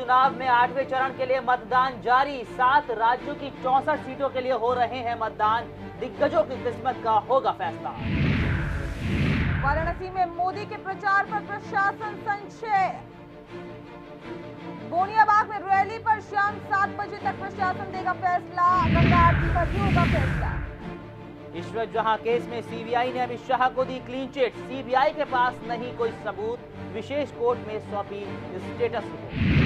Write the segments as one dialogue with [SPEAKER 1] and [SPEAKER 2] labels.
[SPEAKER 1] चुनाव में 8वें चरण के लिए मतदान जारी। 7 राज्यों की 64 सीटों के लिए हो रहे हैं मतदान। दिग्गजों की किस्मत का होगा फैसला।
[SPEAKER 2] वाराणसी में मोदी के प्रचार पर प्रशासन संशय। गोनियाबाग में रैली पर शाम 7 बजे तक प्रशासन देगा फैसला। गंगा आरती पर भी होगा फैसला।
[SPEAKER 1] ईश्वर जहां केस में सीबीआई ने अमित शाह को दी क्लीन चिट। सीबीआई के पास नहीं कोई सबूत, विशेष कोर्ट में सौंपी स्टेटस रिपोर्ट।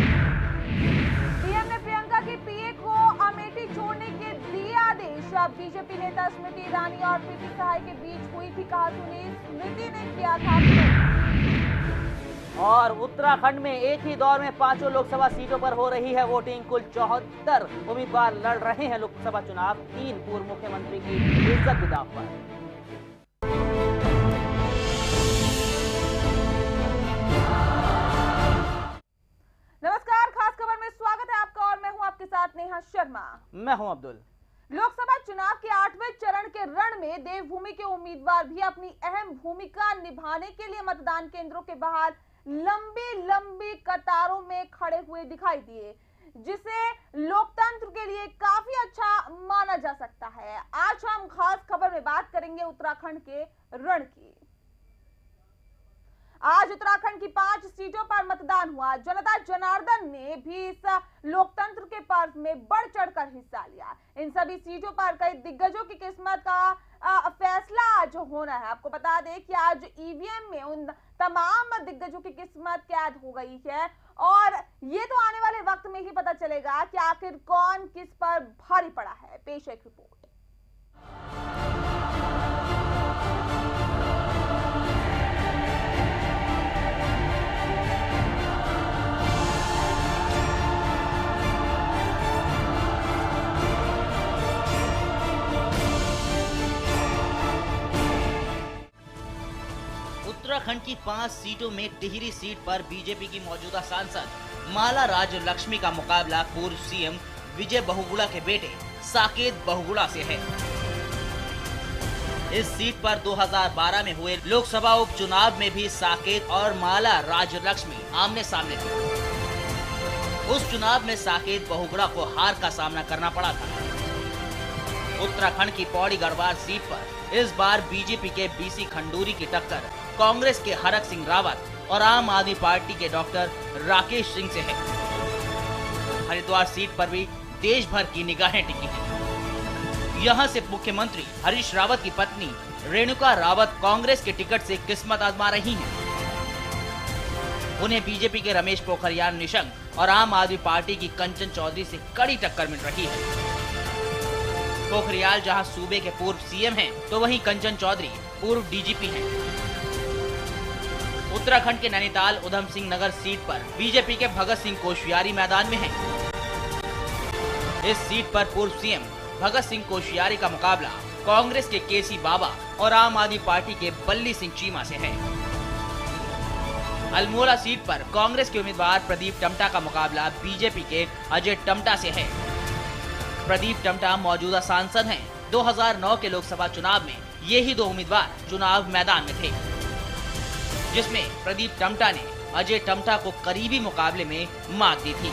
[SPEAKER 2] सीएम ने प्रियंका की पीए को अमेठी छोड़ने के दिए आदेश। अब बीजेपी नेता स्मृति ईरानी और प्रीति सहाय के बीच हुई थी कहासुनी। स्मृति ने किया था
[SPEAKER 1] और उत्तराखंड में एक ही दौर में 5 लोकसभा सीटों पर हो रही है वोटिंग। कुल 74 उम्मीदवार लड़ रहे हैं लोकसभा चुनाव। 3 पूर्व मुख्यमंत्री की इज्जत भी दांव पर।
[SPEAKER 2] नमस्कार, खास खबर में स्वागत है आपका और मैं हूं आपके साथ नेहा शर्मा।
[SPEAKER 1] मैं हूं अब्दुल।
[SPEAKER 2] लोकसभा चुनाव के 8वें चरण के रण में देवभूमि के उम्मीदवार भी अपनी अहम भूमिका निभाने के लिए मतदान केंद्रों के बाहर लंबी लंबी कतारों में खड़े हुए दिखाई दिए, जिसे लोकतंत्र के लिए काफी अच्छा माना जा सकता है। आज हम खास खबर में बात करेंगे उत्तराखंड के रण की। आज उत्तराखंड की 5 सीटों पर मतदान हुआ। जनता जनार्दन ने भी इस लोकतंत्र के पर्व में बढ़ चढ़कर हिस्सा लिया। इन सभी सीटों पर कई दिग्गजों की किस्मत का फैसला आज होना है। आपको बता दें कि आज ईवीएम में उन तमाम दिग्गजों की किस्मत कैद हो गई है और ये तो आने वाले वक्त में ही पता चलेगा कि आखिर कौन किस पर भारी पड़ा है। पेश एक रिपोर्ट।
[SPEAKER 3] उत्तराखंड की 5 सीटों में टिहरी सीट पर बीजेपी की मौजूदा सांसद माला राज्य लक्ष्मी का मुकाबला पूर्व सीएम विजय बहुगुणा के बेटे साकेत बहुगुणा से है। इस सीट पर 2012 में हुए लोकसभा उपचुनाव में भी साकेत और माला राज्य लक्ष्मी आमने सामने थे। उस चुनाव में साकेत बहुगुणा को हार का सामना करना पड़ा था। उत्तराखंड की पौड़ी गढ़वाल सीट पर इस बार बीजेपी के बीसी खंडूरी की टक्कर कांग्रेस के हरक सिंह रावत और आम आदमी पार्टी के डॉक्टर राकेश सिंह से है। हरिद्वार सीट पर भी देश भर की निगाहें टिकी हैं। यहां से मुख्यमंत्री हरीश रावत की पत्नी रेणुका रावत कांग्रेस के टिकट से किस्मत आजमा रही हैं। उन्हें बीजेपी के रमेश पोखरियाल निशंक और आम आदमी पार्टी की कंचन चौधरी से कड़ी टक्कर मिल रही है। पोखरियाल जहां सूबे के पूर्व सीएम हैं, तो वहीं कंचन चौधरी पूर्व डीजीपी हैं। उत्तराखंड के नैनीताल उधम सिंह नगर सीट पर बीजेपी के भगत सिंह कोश्यारी मैदान में हैं। इस सीट पर पूर्व सीएम भगत सिंह कोश्यारी का मुकाबला कांग्रेस के केसी बाबा और आम आदमी पार्टी के बल्ली सिंह चीमा से है। अल्मोड़ा सीट पर कांग्रेस के उम्मीदवार प्रदीप टमटा का मुकाबला बीजेपी के अजय टमटा से है। प्रदीप टमटा मौजूदा सांसद हैं। 2009 के लोकसभा चुनाव में ये ही 2 उम्मीदवार चुनाव मैदान में थे, जिसमें प्रदीप टमटा ने अजय टमटा को करीबी मुकाबले में मात दी थी।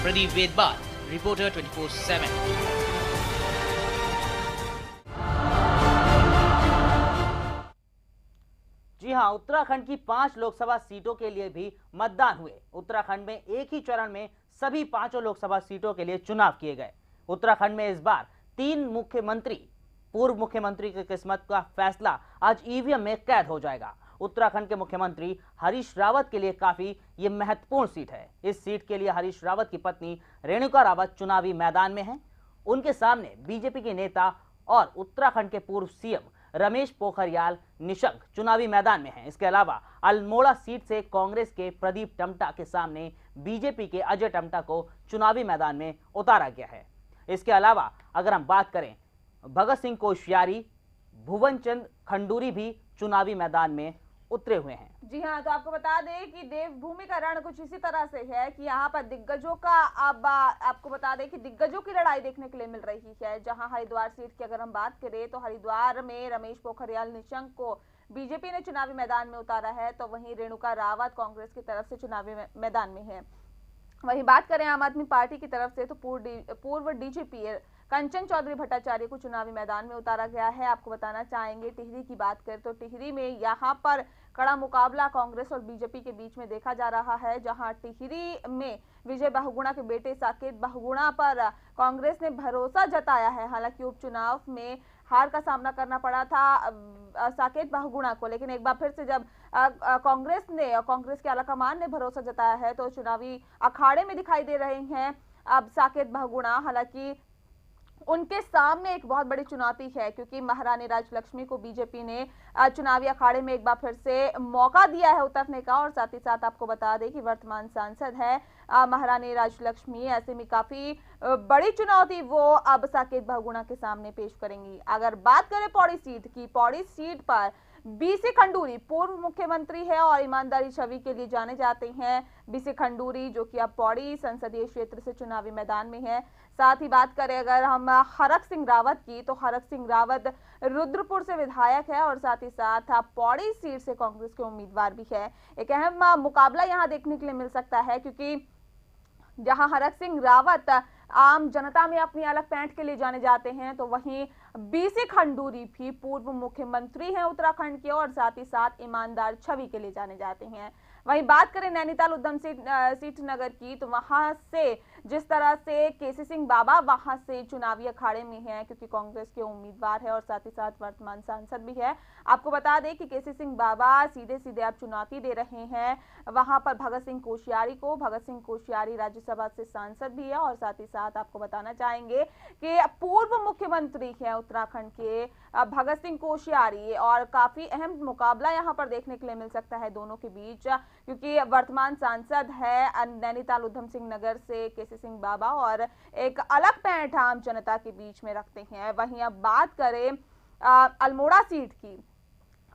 [SPEAKER 3] प्रदीप वेदवाल, रिपोर्टर 24/7।
[SPEAKER 1] जी हां, उत्तराखंड की 5 लोकसभा सीटों के लिए भी मतदान हुए। उत्तराखंड में एक ही चरण में सभी 5 लोकसभा सीटों के लिए चुनाव किए गए। उत्तराखंड में इस बार 3 पूर्व मुख्यमंत्री की किस्मत का फैसला आज ईवीएम में कैद हो जाएगा। उत्तराखंड के मुख्यमंत्री हरीश रावत के लिए काफी ये महत्वपूर्ण सीट है। इस सीट के लिए हरीश रावत की पत्नी रेणुका रावत चुनावी मैदान में हैं। उनके सामने बीजेपी के नेता और उत्तराखंड के पूर्व सीएम रमेश पोखरियाल निशंक चुनावी मैदान में हैं। इसके अलावा अल्मोड़ा सीट से कांग्रेस के प्रदीप टमटा के सामने बीजेपी के अजय टमटा को चुनावी मैदान में उतारा गया है। इसके अलावा अगर हम बात करें, भगत सिंह कोश्यारी, भुवन चंद खंडूरी भी चुनावी मैदान में उतरे हुए हैं।
[SPEAKER 2] जी हाँ, तो आपको बता दें कि देवभूमि का रण कुछ इसी तरह से है कि यहाँ पर दिग्गजों का अब आपको बता दें कि दिग्गजों की लड़ाई देखने के लिए मिल रही है। जहाँ हरिद्वार सीट की अगर हम बात करें तो हरिद्वार में रमेश पोखरियाल निशंक को बीजेपी ने चुनावी मैदान में उतारा है, तो वहीं रेणुका रावत कांग्रेस की तरफ से चुनावी मैदान में है। वहीं बात करें आम आदमी पार्टी की तरफ से तो पूर्व डीजीपी कंचन चौधरी भट्टाचार्य को चुनावी मैदान में उतारा गया है। आपको बताना चाहेंगे टिहरी की बात करें तो टिहरी में यहां पर कड़ा मुकाबला कांग्रेस और बीजेपी के बीच में देखा जा रहा है, जहां टिहरी में विजय बहुगुणा के बेटे साकेत बहुगुणा पर कांग्रेस ने भरोसा जताया है। हालांकि उपचुनाव में हार का सामना करना पड़ा था साकेत बहुगुणा को, लेकिन एक बार फिर से जब कांग्रेस के आलाकमान ने भरोसा जताया है तो चुनावी अखाड़े में दिखाई दे रहे हैं अब साकेत बहुगुणा। हालांकि उनके सामने एक बहुत बड़ी चुनौती है, क्योंकि महारानी राजलक्ष्मी को बीजेपी ने चुनावी अखाड़े में एक बार फिर से मौका दिया है उतरने का। और साथ ही साथ आपको बता दें कि वर्तमान सांसद है महारानी राजलक्ष्मी, ऐसे में काफी बड़ी चुनौती वो अब साकेत बहुगुणा के सामने पेश करेंगी। अगर बात करें पौड़ी सीट की, पौड़ी सीट पर बीसी खंडूरी पूर्व मुख्यमंत्री है और ईमानदारी छवि के लिए जाने जाते हैं बीसी खंडूरी, जो कि अब पौड़ी संसदीय क्षेत्र से चुनावी मैदान में है। साथ ही बात करें अगर हम हरक सिंह रावत की, तो हरक सिंह रावत रुद्रपुर से विधायक है और साथ ही साथ पौड़ी सीट से कांग्रेस के उम्मीदवार भी है। एक अहम मुकाबला यहां देखने के लिए मिल सकता है, क्योंकि जहां हरक सिंह रावत आम जनता में अपनी अलग पैंठ के लिए जाने जाते हैं, तो वहीं बीसी खंडूरी भी पूर्व मुख्यमंत्री हैं उत्तराखंड के और साथ ही साथ ईमानदार छवि के लिए जाने जाते हैं। वहीं बात करें नैनीताल उद्यम सीट नगर की, तो वहां से जिस तरह से केसी सिंह बाबा वहां से चुनावी अखाड़े में हैं, क्योंकि कांग्रेस के उम्मीदवार है और साथ ही साथ वर्तमान सांसद भी है। आपको बता दें कि केसी सिंह बाबा सीधे सीधे अब चुनौती दे रहे हैं वहां पर भगत सिंह कोश्यारी को। भगत सिंह कोश्यारी राज्यसभा से सांसद भी है और साथ ही साथ आपको बताना चाहेंगे कि पूर्व मुख्यमंत्री है उत्तराखंड के भगत सिंह कोश्यारी, और काफी अहम मुकाबला यहां पर देखने के लिए मिल सकता है दोनों के बीच, क्योंकि वर्तमान सांसद है नैनीताल उधम सिंह नगर से केसी सिंह बाबा और एक अलग पैंठ आम जनता के बीच में रखते हैं। वहीं अब बात करें अल्मोड़ा सीट की,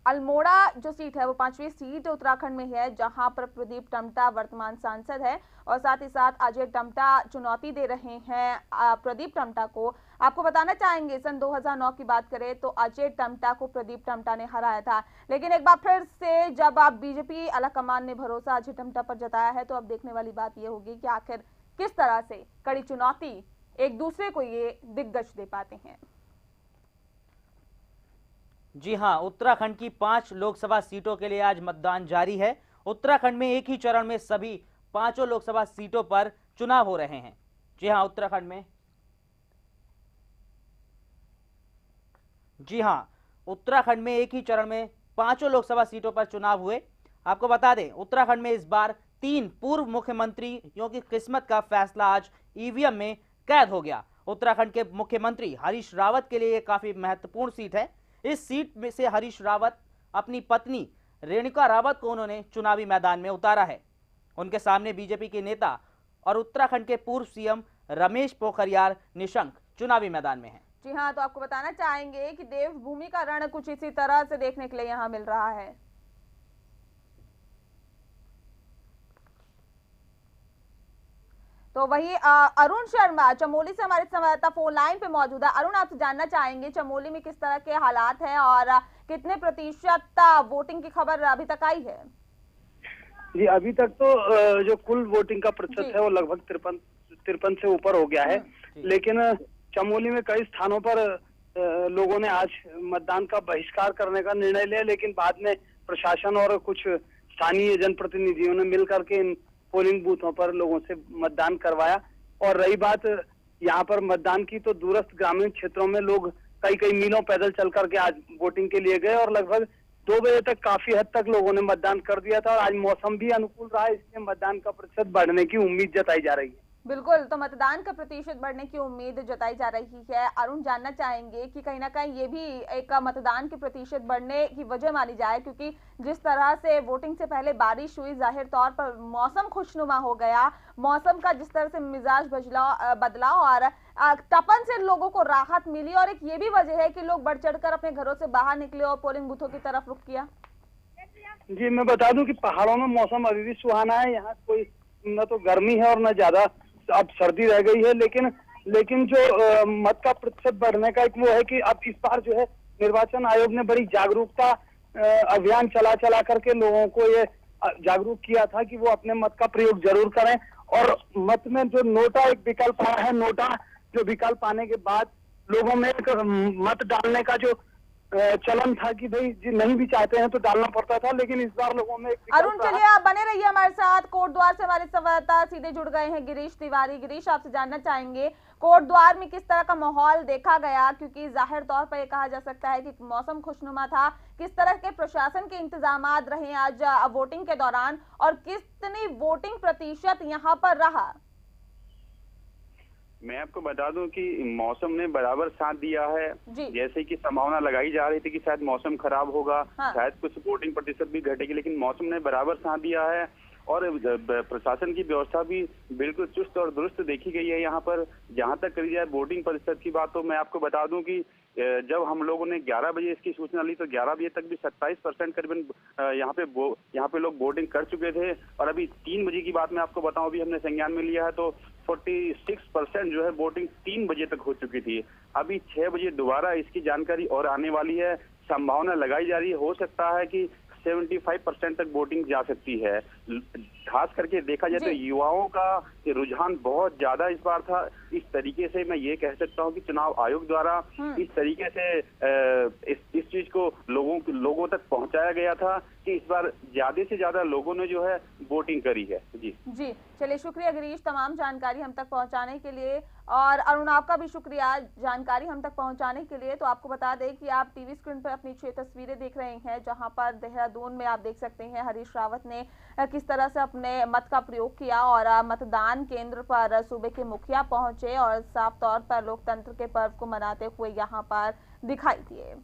[SPEAKER 2] अल्मोड़ा जो सीट है वो 5वीं सीट उत्तराखंड में है, जहां पर प्रदीप टम्टा वर्तमान सांसद है और साथ ही साथ अजय टम्टा चुनौती दे रहे हैं प्रदीप टम्टा को। आपको बताना चाहेंगे सन 2009 की बात करें तो अजय टम्टा को प्रदीप टम्टा ने हराया था, लेकिन एक बार फिर से जब आप बीजेपी आलाकमान ने भरोसा अजय टम्टा पर जताया है, तो अब देखने वाली बात यह होगी कि आखिर किस तरह से कड़ी चुनौती एक दूसरे को ये दिग्गज दे पाते हैं।
[SPEAKER 1] जी हां, उत्तराखंड की 5 लोकसभा सीटों के लिए आज मतदान जारी है। उत्तराखंड में एक ही चरण में सभी 5 लोकसभा सीटों पर चुनाव हो रहे हैं। जी हां, उत्तराखंड में एक ही चरण में 5 लोकसभा सीटों पर चुनाव हुए। आपको बता दें उत्तराखंड में इस बार 3 पूर्व मुख्यमंत्रियों की किस्मत का फैसला आज ईवीएम में कैद हो गया। उत्तराखंड के मुख्यमंत्री हरीश रावत के लिए यह काफी महत्वपूर्ण सीट है। इस सीट में से हरीश रावत अपनी पत्नी रेणुका रावत को उन्होंने चुनावी मैदान में उतारा है। उनके सामने बीजेपी के नेता और उत्तराखंड के पूर्व सीएम रमेश पोखरियाल निशंक चुनावी मैदान में हैं।
[SPEAKER 2] जी हाँ, तो आपको बताना चाहेंगे कि देवभूमि का रण कुछ इसी तरह से देखने के लिए यहाँ मिल रहा है। तो वही अरुण शर्मा चमोली से हमारे संवाददाता फोन लाइन पे मौजूद है। अरुण, आपसे जानना चाहेंगे चमोली में किस तरह के हालात हैं और कितने प्रतिशत वोटिंग की खबर अभी तक आई है?
[SPEAKER 4] जी, अभी तक तो जो कुल वोटिंग का प्रतिशत है वो लगभग 53 से ऊपर हो गया है, लेकिन चमोली में कई स्थानों पर लोगों ने आज मतदान का बहिष्कार करने का निर्णय लिया, लेकिन बाद में प्रशासन और कुछ स्थानीय जनप्रतिनिधियों ने मिलकर के इन पोलिंग बूथों पर लोगों से मतदान करवाया। और रही बात यहाँ पर मतदान की, तो दूरस्थ ग्रामीण क्षेत्रों में लोग कई मीलों पैदल चल करके आज वोटिंग के लिए गए और लगभग 2 बजे तक काफी हद तक लोगों ने मतदान कर दिया था। और आज मौसम भी अनुकूल रहा है, इसलिए मतदान का प्रतिशत बढ़ने की उम्मीद जताई जा रही है।
[SPEAKER 2] बिल्कुल, तो मतदान का प्रतिशत बढ़ने की उम्मीद जताई जा रही है। अरुण, जानना चाहेंगे कि कहीं ना कहीं ये भी एक मतदान के प्रतिशत बढ़ने की वजह मानी जाए, क्योंकि जिस तरह से वोटिंग से पहले बारिश हुई, जाहिर तौर पर मौसम खुशनुमा हो गया, मौसम का जिस तरह से मिजाज बदला और तपन से लोगों को राहत मिली, और एक ये भी वजह है कि लोग बढ़ चढ़कर अपने घरों से बाहर निकले और पोलिंग बूथों की तरफ रुख किया।
[SPEAKER 4] जी, मैं बता दूं कि पहाड़ों में मौसम अभी भी सुहाना है। यहाँ कोई न तो गर्मी है और न ज्यादा अब सर्दी रह गई है, लेकिन जो मत का प्रतिशत बढ़ने का एक वो है कि अब इस बार जो है निर्वाचन आयोग ने बड़ी जागरूकता अभियान चला करके लोगों को ये जागरूक किया था कि वो अपने मत का प्रयोग जरूर करें। और मत में जो नोटा एक विकल्प आया है, नोटा जो विकल्प आने के बाद लोगों में एक मत डालने का जो चलन था कि भाई जी नहीं भी चाहते हैं तो डालना पड़ता था, लेकिन इस बार लोगों में
[SPEAKER 2] अरुण चलिए आप बने रहिए हमारे साथ। कोटद्वार से हमारे संवाददाता सीधे जुड़ गए हैं गिरीश तिवारी। गिरीश, आपसे जानना चाहेंगे कोटद्वार में किस तरह का माहौल देखा गया, क्योंकि जाहिर तौर पर यह कहा जा सकता है कि मौसम खुशनुमा था। किस तरह के प्रशासन के इंतजामात रहे आज वोटिंग के दौरान और कितनी वोटिंग प्रतिशत यहाँ पर रहा?
[SPEAKER 5] मैं आपको बता दूं कि मौसम ने बराबर साथ दिया है। जैसे कि संभावना लगाई जा रही थी कि शायद मौसम खराब होगा, शायद कुछ वोटिंग प्रतिशत भी घटेगी, लेकिन मौसम ने बराबर साथ दिया है। और प्रशासन की व्यवस्था भी बिल्कुल चुस्त और दुरुस्त देखी गई है यहाँ पर। जहाँ तक करी जाए वोटिंग प्रतिशत की बात, तो मैं आपको बता दूं कि जब हम लोगों ने 11 बजे इसकी सूचना ली तो 11 बजे तक भी 27% करीबन यहाँ पे लोग वोटिंग कर चुके थे। और अभी 3 बजे की बात मैं आपको बताऊं, अभी हमने संज्ञान में लिया है तो 46% जो है वोटिंग 3 बजे तक हो चुकी थी। अभी 6 बजे दोबारा इसकी जानकारी और आने वाली है। संभावना लगाई जा रही है, हो सकता है कि 75% तक वोटिंग जा सकती है। खास करके देखा जाए तो युवाओं का रुझान बहुत ज्यादा इस बार था। इस तरीके से मैं ये कह सकता हूँ कि चुनाव आयोग द्वारा इस तरीके से इस चीज को लोगों तक पहुंचाया गया था कि इस बार ज्यादा से ज्यादा लोगों ने जो है वोटिंग करी है। जी
[SPEAKER 2] चलिए, शुक्रिया गिरीश तमाम जानकारी हम तक पहुंचाने के लिए। और अरुण, आपका भी शुक्रिया जानकारी हम तक पहुंचाने के लिए। तो आपको बता दें कि आप टीवी स्क्रीन पर अपनी 6 तस्वीरें देख रहे हैं, जहां पर देहरादून में आप देख सकते हैं हरीश रावत ने किस तरह से अपने मत का प्रयोग किया और मतदान केंद्र पर सूबे के मुखिया पहुंचे और साफ तौर पर लोकतंत्र के पर्व को मनाते हुए यहाँ पर दिखाई दिए।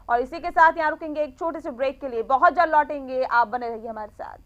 [SPEAKER 2] और इसी के साथ यहाँ रुकेंगे एक छोटे से ब्रेक के लिए, बहुत जल्द लौटेंगे, आप बने रहिए हमारे साथ।